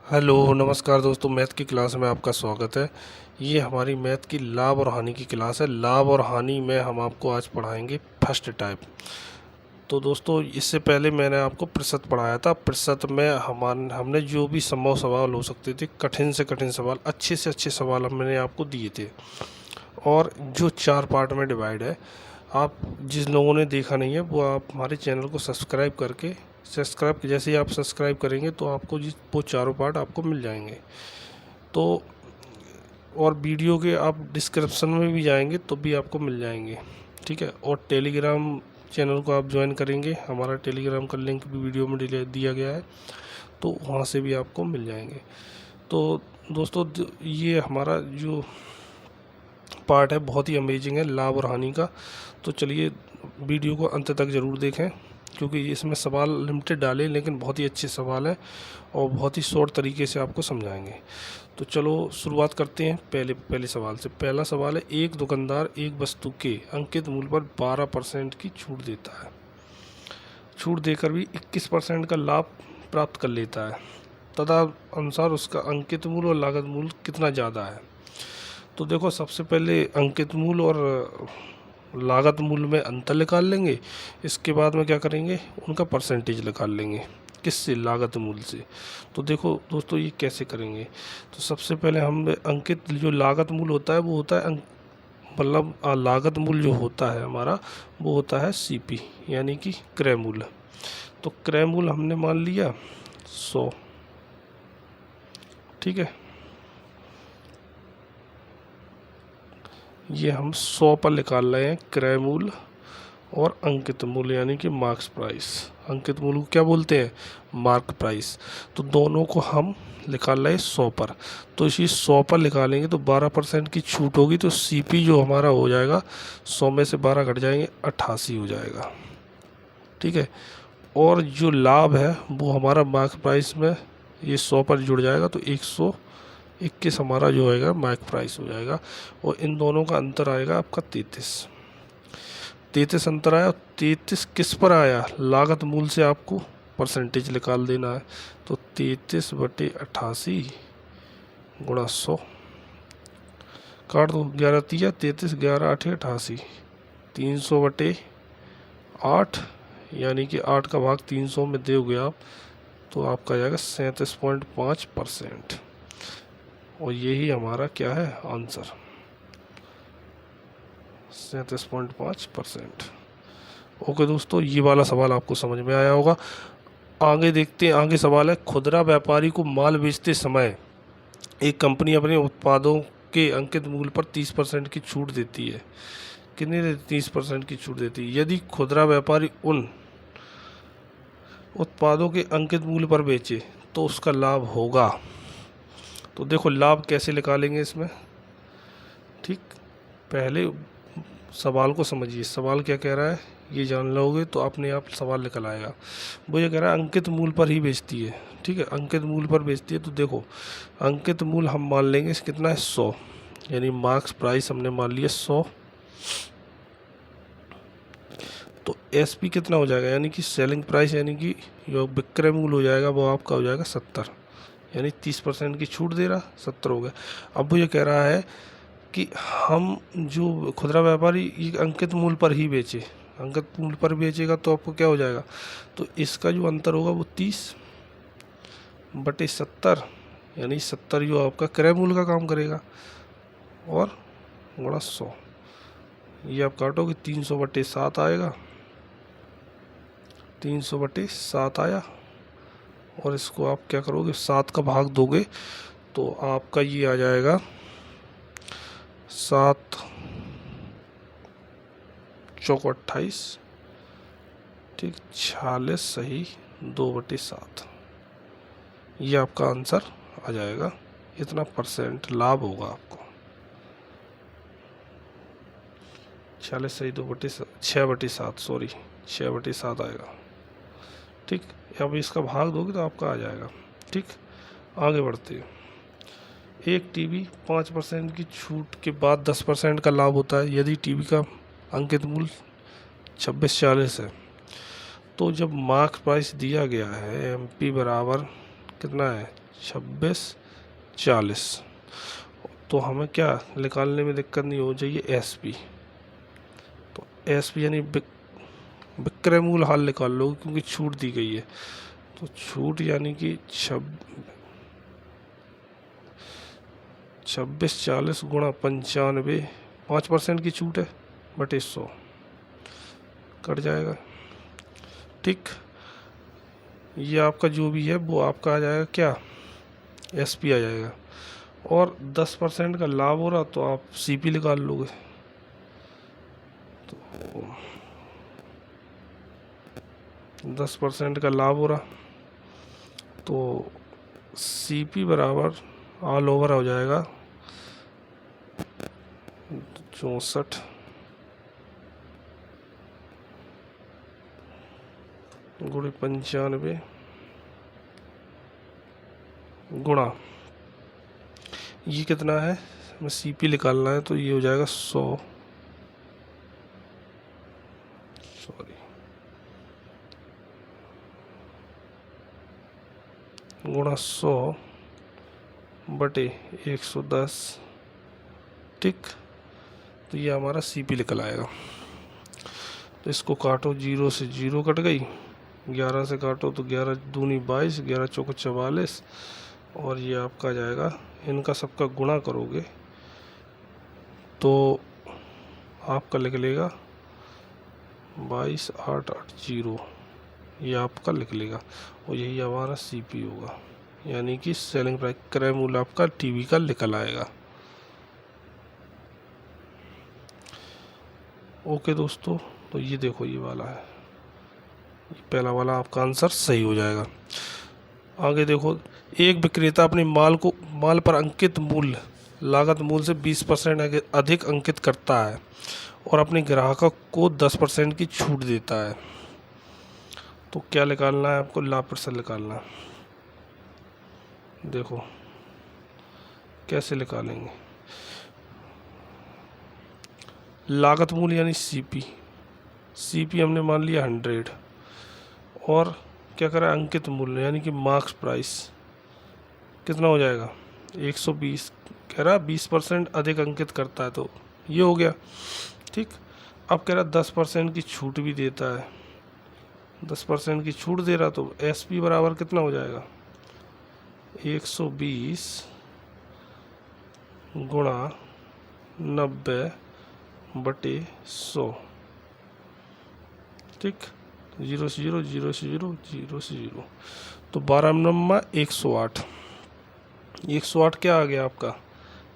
Hello नमस्कार दोस्तों, math की क्लास में आपका स्वागत है। ये हमारी मैथ की लाभ और हानि की क्लास है। लाभ और हानि में हम आपको आज पढ़ाएंगे फर्स्ट टाइप। तो दोस्तों, इससे पहले मैंने आपको प्रतिशत पढ़ाया था। प्रतिशत में हमने जो भी संभव सवाल हो सकते थे, कठिन से कठिन सवाल, अच्छे से अच्छे सवाल हमने आपको दिए थे। और जो 4 पार्ट में डिवाइड है, आप जिस लोगों ने देखा नहीं है वो आप हमारे चैनल को सब्सक्राइब करके जैसे ही आप सब्सक्राइब करेंगे तो आपको वो चारों पार्ट आपको मिल जाएंगे। तो और वीडियो के आप डिस्क्रिप्शन में भी जाएंगे तो भी आपको मिल जाएंगे, ठीक है। और टेलीग्राम चैनल को आप ज्वाइन करेंगे, हमारा टेलीग्राम का लिंक भी वीडियो में दिया गया है, तो वहाँ से भी आपको मिल जाएंगे। तो दोस्तों, ये हमारा जो पार्ट है बहुत ही अमेजिंग है, लाभ और हानि का। तो चलिए वीडियो को अंत तक ज़रूर देखें, क्योंकि इसमें सवाल लिमिटेड डाले लेकिन बहुत ही अच्छे सवाल हैं और बहुत ही शॉर्ट तरीके से आपको समझाएंगे। तो चलो शुरुआत करते हैं पहले सवाल से। पहला सवाल है, एक दुकानदार एक वस्तु के अंकित मूल्य पर 12% की छूट देता है। छूट देकर भी 21% का लाभ प्राप्त कर लेता है। तथा अनुसार उसका अंकित मूल्य और लागत मूल्य कितना ज़्यादा है। तो देखो, सबसे पहले अंकित मूल्य और लागत मूल्य में अंतर निकाल लेंगे। इसके बाद में क्या करेंगे, उनका परसेंटेज निकाल लेंगे। किससे? लागत मूल्य से। तो देखो दोस्तों, ये कैसे करेंगे। तो सबसे पहले हम अंकित जो लागत मूल्य होता है वो होता है मतलब लागत मूल्य जो होता है हमारा वो होता है सीपी, यानी कि क्रय मूल्य। तो क्रय मूल्य हमने मान लिया 100, ठीक है। ये हम 100 पर निकाल रहे हैं क्रय मूल्य और अंकित मूल्य, यानी कि मार्क्स प्राइस। अंकित मूल्य को क्या बोलते हैं? Mark price. तो दोनों को हम निकाल रहे हैं 100 पर। तो इसी 100 पर निकालेंगे तो 12% की छूट होगी, तो सीपी जो हमारा हो जाएगा 100 में से 12 घट जाएंगे, 88 हो जाएगा, ठीक है। और जो लाभ है वो हमारा मार्क प्राइस में ये 100 पर जुड़ जाएगा, तो 121 हमारा जो होएगा मार्क प्राइस हो जाएगा। और इन दोनों का अंतर आएगा आपका 33 अंतर आया। 33 किस पर आया? लागत मूल्य से आपको परसेंटेज निकाल देना है। तो 33/88 गुणा 100, काट दो, 11 तिया 33, 11 8 88, 300/8, यानी कि 8 का भाग 300 में दोगे आप तो आपका आ जाएगा 37.5%। और यही हमारा क्या है आंसर, 37.5%। ओके दोस्तों, ये वाला सवाल आपको समझ में आया होगा। आगे देखते हैं, आगे सवाल है, खुदरा व्यापारी को माल बेचते समय एक कंपनी अपने उत्पादों के अंकित मूल्य पर 30% की छूट देती है। कितनी देती? 30% की छूट देती है। यदि खुदरा व्यापारी उन उत्पादों के अंकित मूल्य पर बेचे तो उसका लाभ होगा। तो देखो लाभ कैसे निकालेंगे इसमें, ठीक। पहले सवाल को समझिए, सवाल क्या कह रहा है ये जान लोगे तो अपने आप सवाल निकल आएगा। वो ये कह रहा है अंकित मूल्य पर ही बेचती है, ठीक है। अंकित मूल्य पर बेचती है, तो देखो अंकित मूल्य हम मान लेंगे कितना है 100, यानी मार्क्स प्राइस हमने मान लिया 100। तो एसपी कितना हो जाएगा, यानी कि सेलिंग प्राइस, यानी कि जो विक्रय मूल्य हो जाएगा वो आपका हो जाएगा 70, यानी 30% की छूट दे रहा, 70 हो गया। अब वो ये कह रहा है कि हम जो खुदरा व्यापारी ये अंकित मूल्य पर ही बेचे, अंकित मूल्य पर बेचेगा तो आपको क्या हो जाएगा, तो इसका जो अंतर होगा वो 30/70, यानी 70 जो आपका क्रय मूल्य का काम करेगा, और गुणा 100। ये आप काटोगे 300/7 आएगा, 300/7 आया। और इसको आप क्या करोगे, 7 का भाग दोगे तो आपका ये आ जाएगा 7 चौक 28, ठीक, 46 सही 2/7। ये आपका आंसर आ जाएगा, इतना परसेंट लाभ होगा आपको। 46 सही 6/7, सॉरी 6/7 आएगा, ठीक। अब इसका भाग दोगे तो आपका आ जाएगा, ठीक। आगे बढ़ते हैं। एक टीवी 5% की छूट के बाद 10% का लाभ होता है यदि टीवी का अंकित मूल्य 2640 है। तो जब मार्क प्राइस दिया गया है एमपी बराबर कितना है 2640। तो हमें क्या निकालने में दिक्कत नहीं हो चाहिए, SP। तो SP यानी विक्रय मूल्य हाल निकाल लो, क्योंकि छूट दी गई है। तो छूट यानी कि 2640 गुणा 95, 5% की छूट है, बटे 100 कट जाएगा। ठीक, ये आपका जो भी है वो आपका आ जाएगा क्या, SP आ जाएगा। और 10% का लाभ हो रहा तो आप CP निकाल लोगे। तो 10% का लाभ हो रहा तो CP बराबर ऑल ओवर हो जाएगा 64 गुणे 95 गुणा, ये कितना है, हमें CP निकालना है, तो ये हो जाएगा 100, सॉरी, गुणा 100 बटे 110। ठीक, तो ये हमारा CP निकल आएगा। तो इसको काटो, 0 से 0 कट गई, 11 से काटो तो 11 दूनी 22, 11 चौको 44, और ये आपका जाएगा, इनका सबका गुणा करोगे तो आपका लिख लेगा 22880, ये आपका लिख लेगा, और यही हमारा CP होगा, यानी कि सेलिंग प्राइस, क्रय मूल्य आपका टीवी का निकल आएगा। ओके दोस्तों, तो ये देखो ये वाला है, ये पहला वाला आपका आंसर सही हो जाएगा। आगे देखो, एक विक्रेता अपने माल पर अंकित मूल्य लागत मूल्य से 20% अधिक अंकित करता है और अपने ग्राहकों को 10% की छूट देता है। तो क्या निकालना है आपको, लाभ प्रतिशत निकालना है। देखो कैसे निकालेंगे, लागत मूल्य यानी CP हमने मान लिया 100, और क्या करा, अंकित मूल्य यानी कि मार्क्स प्राइस कितना हो जाएगा, 120, कह रहा 20% अधिक अंकित करता है, तो ये हो गया। ठीक, अब कह रहा 10% की छूट भी देता है, 10% की छूट दे रहा, तो SP बराबर कितना हो जाएगा, 120 गुणा 90 बटे 100। ठीक, 0 से 0, 0 से 0, 0 से 0, तो 12 नंबर 108, 108 क्या आ गया आपका,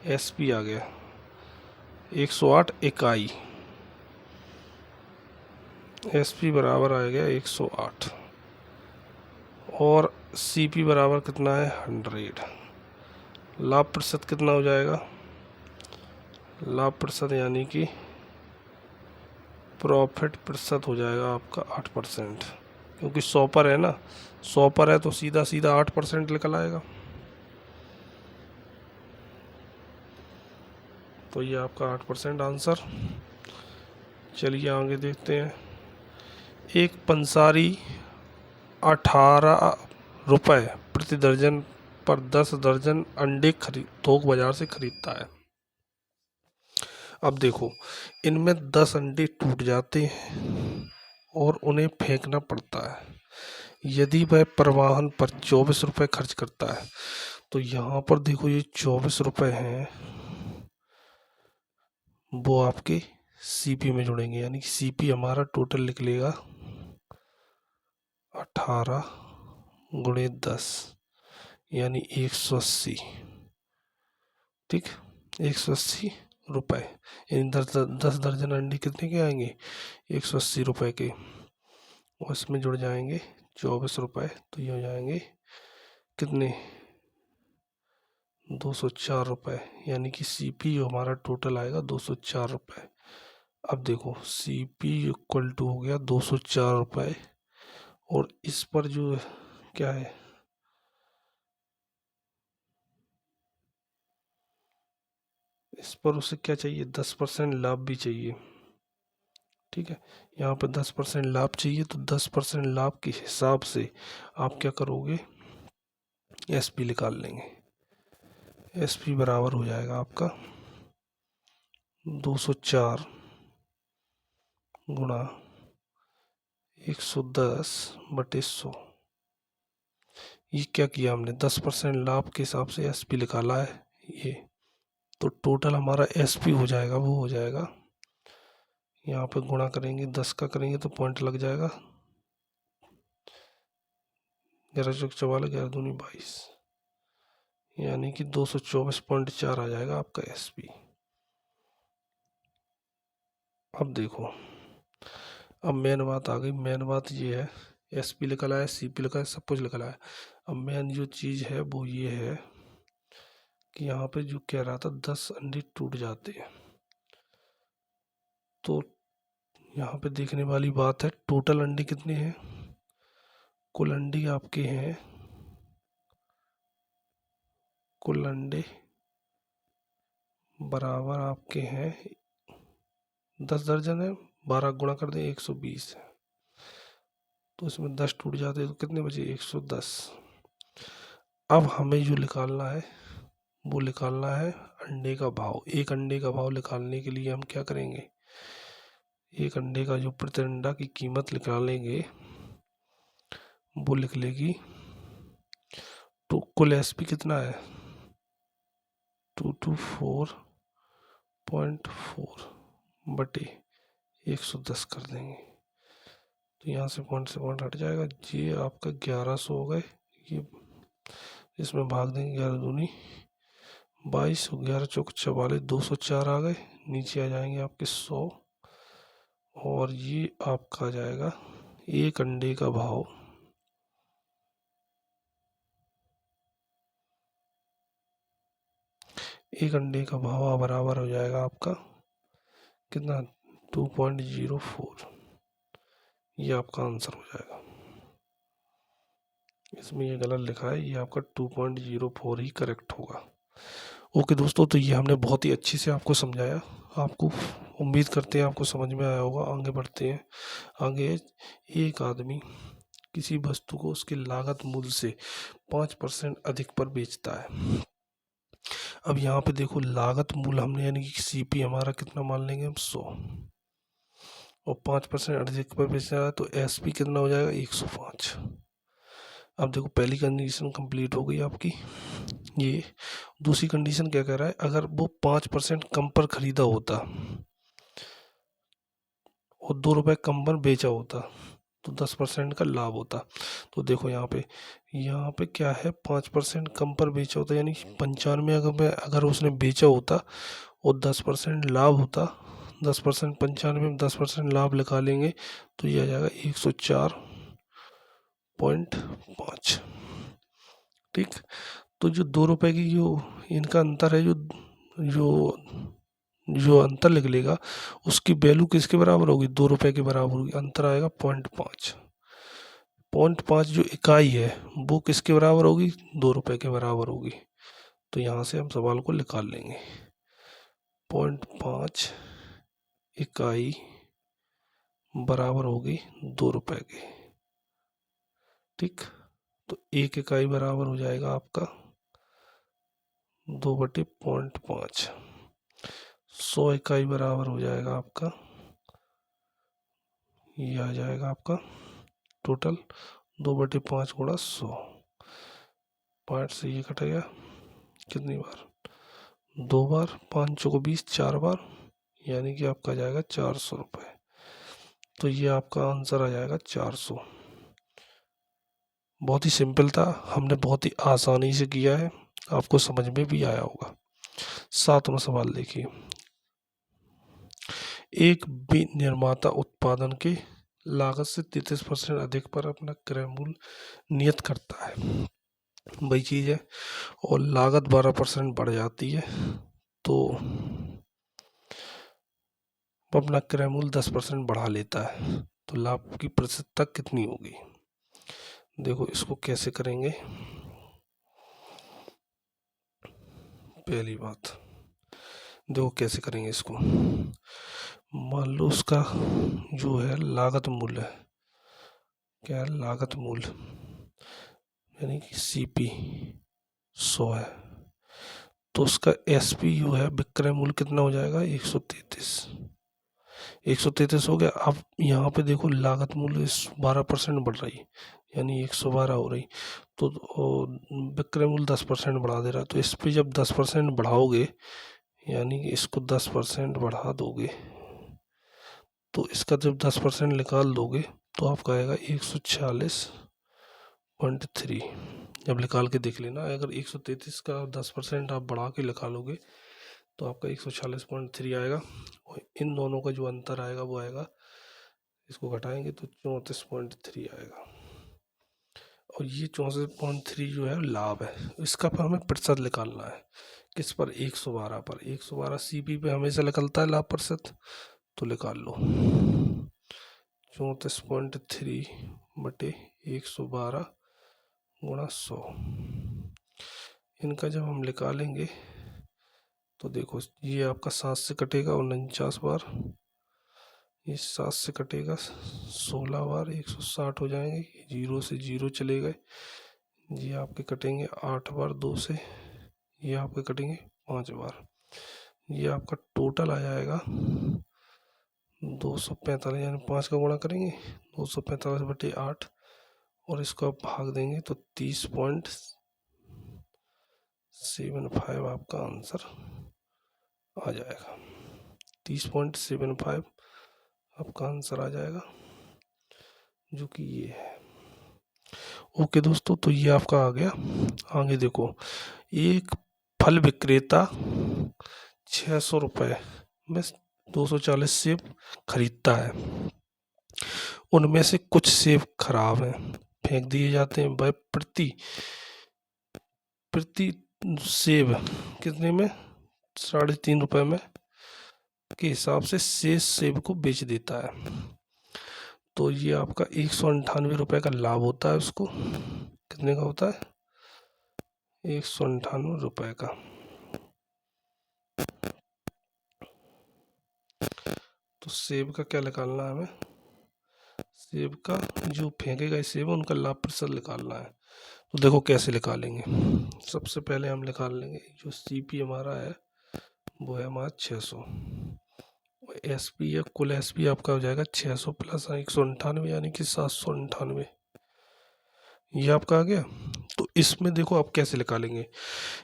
SP आ गया, 108 इकाई, SP बराबर आ गया 108, और CP बराबर कितना है 100। लाभ प्रतिशत कितना हो जाएगा, लाभ प्रतिशत यानी कि प्रॉफिट प्रतिशत हो जाएगा आपका 8%, क्योंकि 100 पर है ना, 100 पर है तो सीधा सीधा 8% निकल आएगा। तो ये आपका 8% आंसर। चलिए आगे देखते हैं। एक पंसारी 18 रुपये प्रति दर्जन पर 10 दर्जन अंडे थोक बाजार से खरीदता है। अब देखो, इनमें 10 अंडे टूट जाते हैं और उन्हें फेंकना पड़ता है। यदि वह परिवहन पर 24 रुपये खर्च करता है, तो यहाँ पर देखो ये 24 रुपये हैं, वो आपके CP में जुड़ेंगे, यानी CP हमारा टोटल निकलेगा 18 गुणे 10 यानी 180। ठीक, 180 रुपये, यानी 10 दर्जन अंडे कितने के आएंगे, 180 रुपये के, और इसमें जुड़ जाएंगे 24 रुपये, तो ये हो जाएंगे कितने, 204 रुपये, यानी कि CP हमारा टोटल आएगा 204 रुपये। अब देखो CP इक्वल टू हो गया 204 रुपये, और इस पर जो क्या है, इस पर उसे क्या चाहिए, 10% लाभ भी चाहिए। ठीक है, यहाँ पर 10% लाभ चाहिए, तो 10% लाभ के हिसाब से आप क्या करोगे, SP निकाल लेंगे। SP बराबर हो जाएगा आपका 204 गुणा 110/100। ये क्या किया हमने, 10% लाभ के हिसाब से SP निकाला है ये। तो टोटल हमारा SP हो जाएगा, वो हो जाएगा, यहाँ पे गुणा करेंगे 10 का करेंगे तो पॉइंट लग जाएगा, 11 चौक 44, 11 दूनी 22, यानी कि 224.4 आ जाएगा आपका SP। अब देखो, अब मेन बात आ गई। मेन बात ये है, SP निकला है, CP निकला है, सब कुछ निकला है। अब मेन जो चीज़ है वो ये है कि यहाँ पे जो कह रहा था 10 अंडे टूट जाते हैं, तो यहाँ पे देखने वाली बात है टोटल अंडे कितने हैं। कुल अंडे आपके हैं, कुल अंडे बराबर आपके हैं 10 दर्जन है, 12 गुणा कर दें 120 है, तो इसमें 10 टूट जाते हैं तो कितने बचे, 110। अब हमें जो निकालना है वो निकालना है अंडे का भाव। एक अंडे का भाव निकालने के लिए हम क्या करेंगे, एक अंडे का जो प्रति अंडा की कीमत निकालेंगे वो लिख लेगी, तो कुल SP कितना है 224.4 बटे 110 कर देंगे, तो यहाँ से पॉइंट हट जाएगा, ये आपका 1100 हो गए। ये इसमें भाग देंगे, 11 दूनी 22, 11 चौक 44, 204 आ गए, नीचे आ जाएंगे आपके 100, और ये आपका आ जाएगा एक अंडे का भाव, एक अंडे का भाव बराबर हो जाएगा आपका कितना, 2.04। ये आपका आंसर हो जाएगा। इसमें ये गलत लिखा है, ये आपका 2.04 ही करेक्ट होगा। ओके दोस्तों, तो ये हमने बहुत ही अच्छे से आपको समझाया, आपको उम्मीद करते हैं आपको समझ में आया होगा। आगे बढ़ते हैं। आगे, एक आदमी किसी वस्तु को उसके लागत मूल्य से 5% अधिक पर बेचता है। अब यहाँ पे देखो, लागत मूल्य हमने यानी कि CP हमारा कितना मान लेंगे हम, 100, और 5% अधिक पर बेच रहा है तो SP कितना हो जाएगा, 105। अब देखो, पहली कंडीशन कंप्लीट हो गई आपकी। ये दूसरी कंडीशन क्या कह रहा है, अगर वो 5% कम पर खरीदा होता और 2 रुपये कम पर बेचा होता तो 10% का लाभ होता। तो देखो यहाँ पे क्या है, 5% कम पर बेचा होता, यानी 95 अगर उसने बेचा होता और 10% लाभ होता, 10% 95 में 10% लाभ निकालेंगे तो ये आ जाएगा 104.5। ठीक, तो जो 2 रुपये की जो इनका अंतर है, जो जो अंतर निकलेगा उसकी वैल्यू किसके बराबर होगी, 2 रुपये के बराबर होगी। अंतर आएगा 0.5। 0.5 जो इकाई है वो किसके बराबर होगी, 2 रुपये के बराबर होगी। तो यहाँ से हम सवाल को निकाल लेंगे, 0.5 इकाई बराबर होगी 2 रुपये के। ठीक, तो 1 इकाई बराबर हो जाएगा आपका 2/0.5। 100 इकाई बराबर हो जाएगा आपका, ये आ जाएगा आपका टोटल 2/5 गुणा 100। 5 से ये कटेगा कितनी बार, 2 बार, 5 चौको 20, 4 बार, यानी कि आपका जाएगा 400 रुपये। तो ये आपका आंसर आ जाएगा 400। बहुत ही सिंपल था, हमने बहुत ही आसानी से किया है, आपको समझ में भी आया होगा। 7वां सवाल देखिए, एक विनिर्माता उत्पादन के लागत से 33% अधिक पर अपना क्रय मूल्य नियत करता है, वही चीज़ है, और लागत 12% बढ़ जाती है, तो वो अपना क्रय मूल्य 10% बढ़ा लेता है, तो लाभ की प्रतिशतता कितनी होगी। देखो इसको कैसे करेंगे। पहली बात देखो कैसे करेंगे इसको, मान लो उसका जो है लागत मूल्य है, क्या है लागत मूल्य, यानी कि CP 100 है, तो उसका SP जो है विक्रय मूल्य कितना हो जाएगा 133 हो गया। अब यहाँ पे देखो लागत मूल्य 12% बढ़ रही, यानी 112 हो रही, तो विक्रय मूल्य 10% बढ़ा दे रहा है। तो इस पे जब 10% बढ़ाओगे, यानी कि इसको 10% बढ़ा दोगे, तो इसका जब 10% निकाल दोगे तो आपका आएगा 146.3। जब निकाल के देख लेना, अगर 133 का 10% आप बढ़ा के निकालोगे तो आपका 146.3 आएगा, और इन दोनों का जो अंतर आएगा वो आएगा, इसको घटाएंगे तो 34.3 आएगा। और ये 64.3 जो है लाभ है, इसका पर हमें प्रतिशत निकालना है। किस पर? 112 पर। 112 CP पे हमेशा निकलता है लाभ प्रतिशत, तो निकाल लो 34.3 बटे 112 गुणा 100। इनका जब हम निकालेंगे तो देखो, ये आपका 7 से कटेगा 49 बार, ये 7 से कटेगा 16 बार, 160 हो जाएंगे, 0 से 0 चले गए, ये आपके कटेंगे 8 बार 2 से, ये आपके कटेंगे 5 बार, ये आपका टोटल आ जाएगा 245, यानी 5 का गुणा करेंगे 245 बटे 8, और इसको आप भाग देंगे तो 30.75 आपका आंसर आ जाएगा। 30.75 आपका आंसर आ जाएगा, जो कि ये है। ओके दोस्तों, तो ये आपका आ गया। आगे देखो, एक फल विक्रेता 600 रुपये में 240 सेब खरीदता है, उनमें से कुछ सेब खराब हैं, फेंक दिए जाते हैं। वह प्रति सेब कितने में? 3.5 रुपये में के हिसाब से शेष सेब को बेच देता है। तो ये आपका 198 रुपये का लाभ होता है। उसको कितने का होता है? 198 रुपये का। तो सेब का क्या निकालना है हमें? सेब का जो फेंके गए सेब है उनका लाभ प्रतिशत निकालना है। तो देखो कैसे निकालेंगे। सबसे पहले हम निकाल लेंगे जो CP हमारा है वो है हमारा 600, SP है, कुल SP आपका हो जाएगा 600 प्लस 198, यानी कि 798, ये आपका आ गया। तो इसमें देखो आप कैसे निकालेंगे।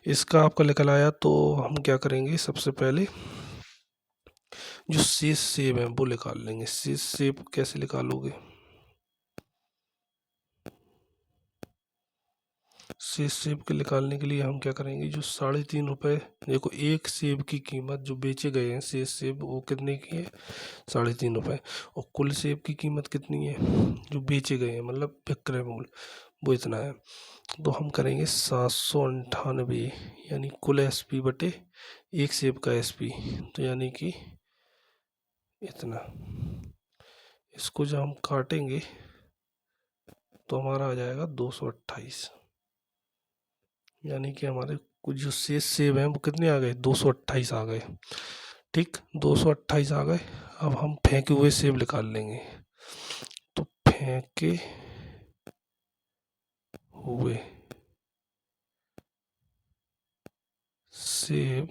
इसका आपका निकल आया तो हम क्या करेंगे, सबसे पहले जो शेष सेब है वो निकाल लेंगे। शेष सेब कैसे निकालोगे? शेष सेब के निकालने के लिए हम क्या करेंगे, जो 3.5 रुपये, देखो एक सेब की कीमत जो बेचे गए हैं शेष सेब वो कितने की है? 3.5 रुपये। और कुल सेब की कीमत कितनी है जो बेचे गए हैं, मतलब विक्रय मूल्य, वो इतना है। तो हम करेंगे 798, यानी कुल SP बटे एक सेब का SP, तो यानी कि इतना। इसको जब हम काटेंगे तो हमारा आ जाएगा 228, यानी कि हमारे कुछ जो शेष सेब हैं वो कितने आ गए? 228 आ गए। ठीक, 228 आ गए। अब हम फेंके हुए सेब निकाल लेंगे। तो फेंके हुए सेब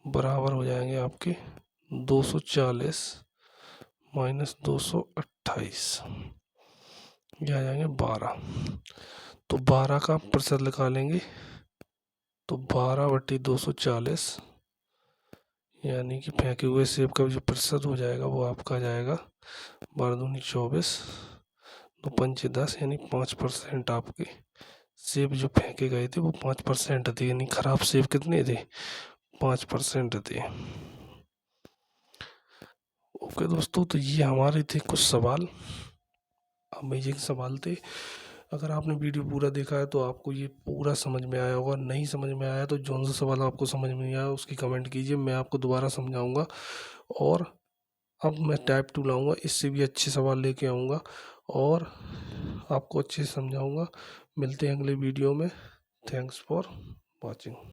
बराबर हो जाएंगे आपके 240 माइनस 228, ये आ जाएंगे 12। तो 12 का प्रतिशत निकालेंगे तो 12 बटे 240, यानी कि फेंके हुए सेब का जो प्रतिशत हो जाएगा वो आपका आ जाएगा 12 दूनी 24, 2 पंचे 10, यानी 5% आपके सेब जो फेंके गए थे वो 5% थे, यानी खराब सेब कितने थे? 5% थे। ओके दोस्तों, तो ये हमारे थे कुछ सवाल, अमेजिंग सवाल थे। अगर आपने वीडियो पूरा देखा है तो आपको ये पूरा समझ में आया होगा। नहीं समझ में आया तो जौन सा सवाल आपको समझ में नहीं आया उसकी कमेंट कीजिए, मैं आपको दोबारा समझाऊंगा। और अब मैं टाइप 2 लाऊंगा, इससे भी अच्छे सवाल लेके आऊँगा और आपको अच्छे से समझाऊंगा। मिलते हैं अगले वीडियो में। Thanks for watching.